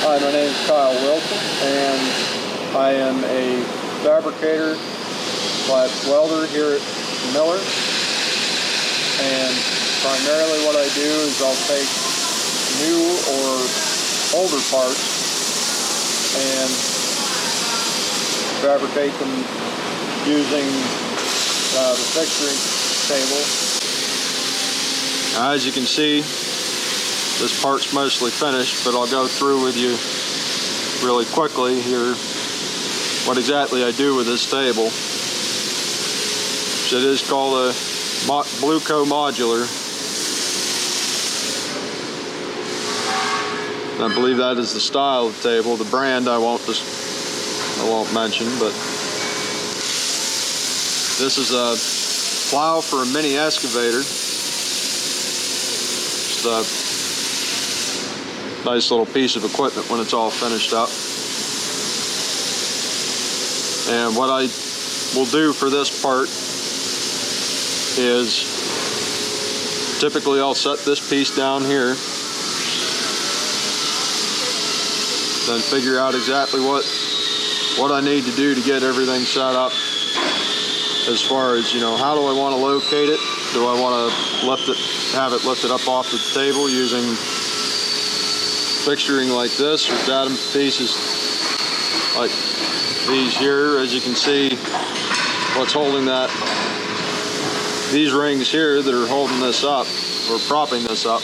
Hi, my name is Kyle Wilson, and I am a fabricator / welder here at Miller. And primarily what I do is I'll take new or older parts and fabricate them using the fixturing table. As you can see, this part's mostly finished, but I'll go through with you really quickly here what exactly I do with this table. So it is called a Blueco modular. I believe that is the style of table. The brand I won't mention, but this is a plow for a mini excavator. It's a nice little piece of equipment when it's all finished up. And what I will do for this part is typically I'll set this piece down here, then figure out exactly what I need to do to get everything set up, as far as, you know, how do I want to locate it? Do I want to have it lifted up off the table using fixturing like this, or datum pieces like these here? As you can see, what's holding that, these rings here that are holding this up or propping this up,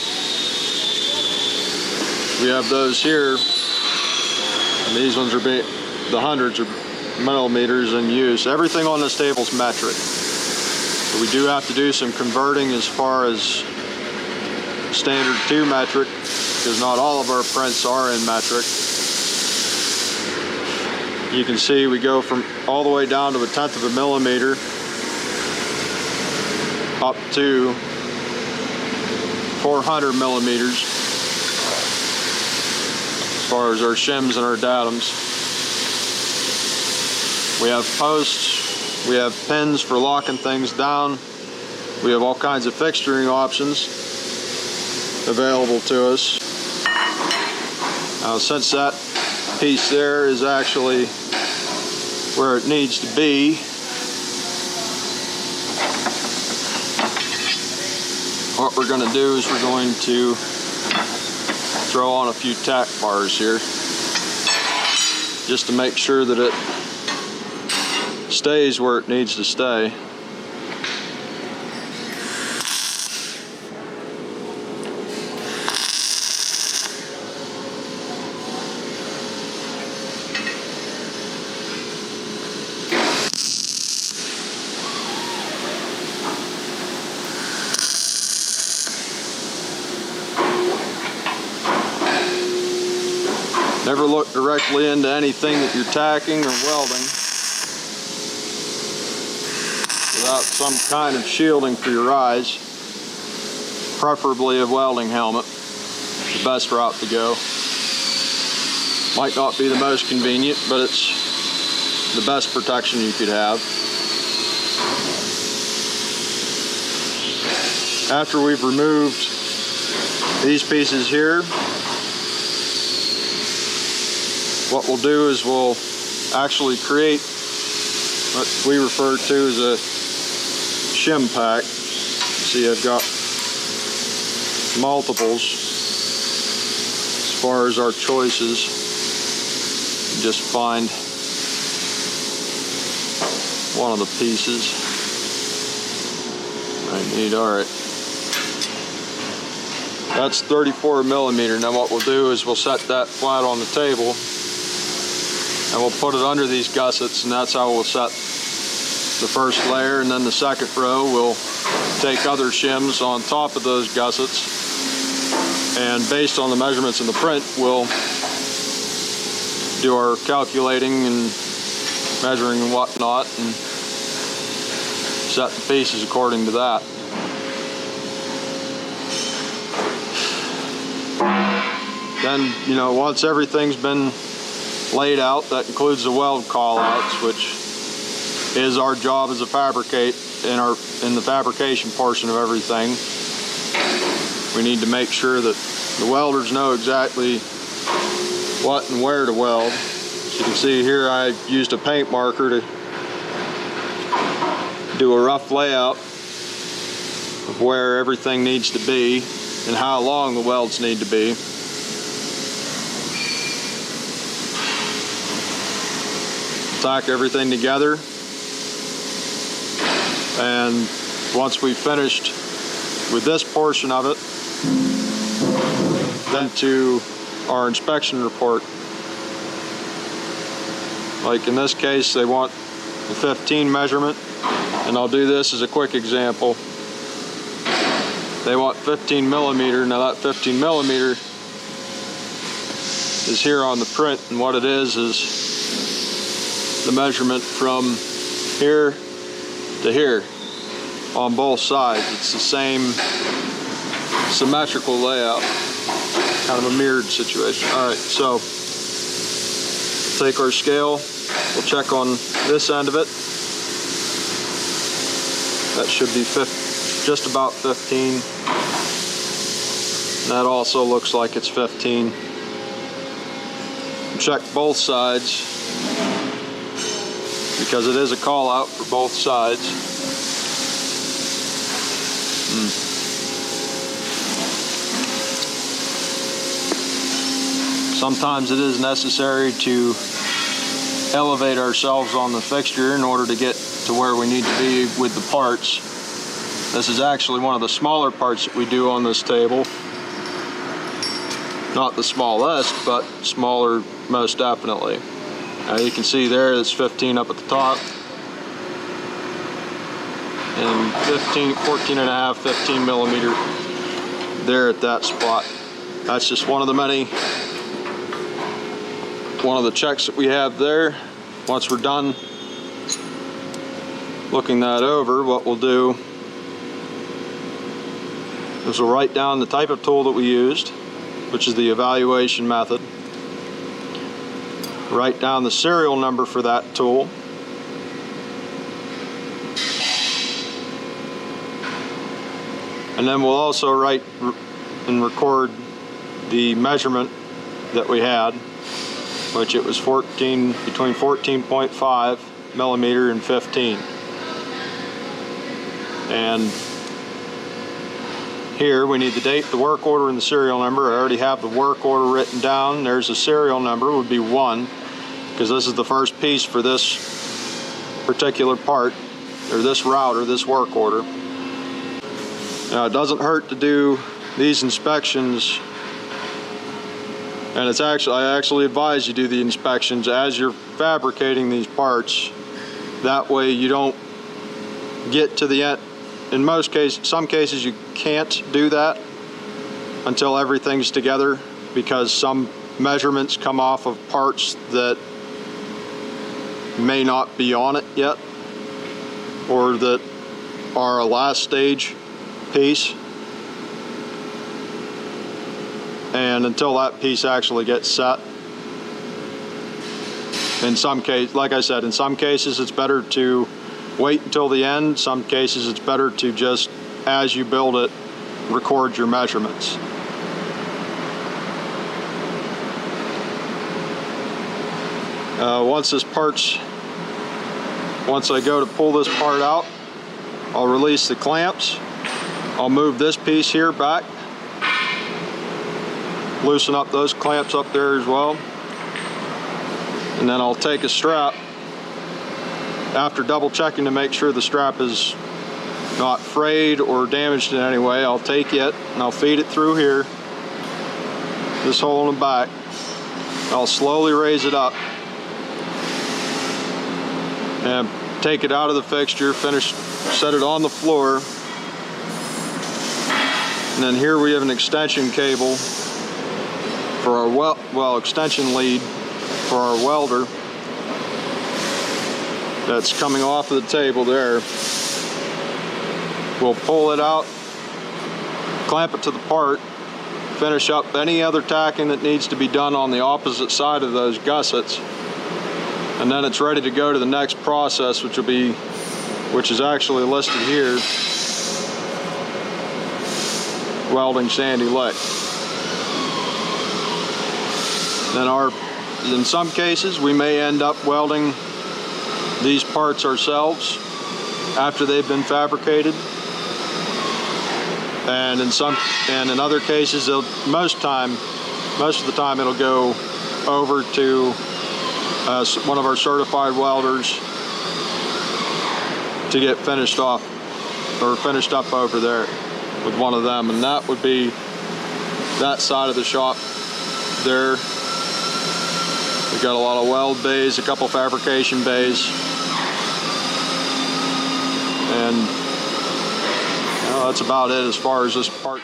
we have those here, and these ones are the hundreds of millimeters in use. Everything on this table is metric, so we do have to do some converting as far as standard to metric, because not all of our prints are in metric. You can see we go from all the way down to 1/10 of a millimeter up to 400 millimeters as far as our shims and our datums. We have posts, we have pins for locking things down, we have all kinds of fixturing options available to us. Now, since that piece there is actually where it needs to be, what we're going to do is we're going to throw on a few tack bars here just to make sure that it stays where it needs to stay. Never look directly into anything that you're tacking or welding without some kind of shielding for your eyes, preferably a welding helmet. The best route to go. Might not be the most convenient, but it's the best protection you could have. After we've removed these pieces here, what we'll do is we'll actually create what we refer to as a shim pack. See, I've got multiples as far as our choices. Just find one of the pieces I need. Alright, that's 34 millimeter. Now what we'll do is we'll set that flat on the table, and we'll put it under these gussets, and that's how we'll set the first layer. And then the second row, we'll take other shims on top of those gussets, and based on the measurements in the print, we'll do our calculating and measuring and whatnot, and set the pieces according to that. Then, you know, once everything's been laid out, that includes the weld call-outs, which is our job as a fabricate in the fabrication portion of everything. We need to make sure that the welders know exactly what and where to weld. As you can see here, I used a paint marker to do a rough layout of where everything needs to be and how long the welds need to be. Tack everything together, and once we've finished with this portion of it, then to our inspection report. Like in this case, they want the 15 measurement, and I'll do this as a quick example. They want 15 millimeter. Now that 15 millimeter is here on the print, and what it is the measurement from here to here on both sides. It's the same symmetrical layout, kind of a mirrored situation. All right, so take our scale, we'll check on this end of it. That should be just about 15. That also looks like it's 15. Check both sides, because it is a call out for both sides. Sometimes it is necessary to elevate ourselves on the fixture in order to get to where we need to be with the parts. This is actually one of the smaller parts that we do on this table. Not the smallest, but smaller most definitely. Now you can see there it's 15 up at the top, and 14 and a half, 15 millimeter there at that spot. That's just one of the checks that we have there. Once we're done looking that over, what we'll do is we'll write down the type of tool that we used, which is the evaluation method. Write down the serial number for that tool. And then we'll also write and record the measurement that we had, which it was between 14.5 millimeter and 15. And here we need the date, the work order, and the serial number. I already have the work order written down. There's the serial number, would be 1, because this is the first piece for this particular part, or this route, or this work order. Now it doesn't hurt to do these inspections, and I actually advise you do the inspections as you're fabricating these parts. That way you don't get to the end. In most cases, some cases you can't do that until everything's together, because some measurements come off of parts that may not be on it yet, or that are a last stage piece. And until that piece actually gets set, in some cases, like I said, in some cases it's better to wait until the end. Some cases it's better to just, as you build it, record your measurements. Once I go to pull this part out, I'll release the clamps. I'll move this piece here back, loosen up those clamps up there as well, and then I'll take a strap. After double checking to make sure the strap is not frayed or damaged in any way, I'll take it and I'll feed it through here, this hole in the back. I'll slowly raise it up and take it out of the fixture, set it on the floor. And then here we have an extension cable for our extension lead for our welder that's coming off of the table there. We'll pull it out, clamp it to the part, finish up any other tacking that needs to be done on the opposite side of those gussets, and then it's ready to go to the next process, which is actually listed here, welding sandy lick. In some cases, we may end up welding these parts ourselves after they've been fabricated. And in other cases, most of the time it'll go over to one of our certified welders to get finished off or finished up over there with one of them, and that would be that side of the shop there. We've got a lot of weld bays, a couple fabrication bays, and that's about it as far as this part.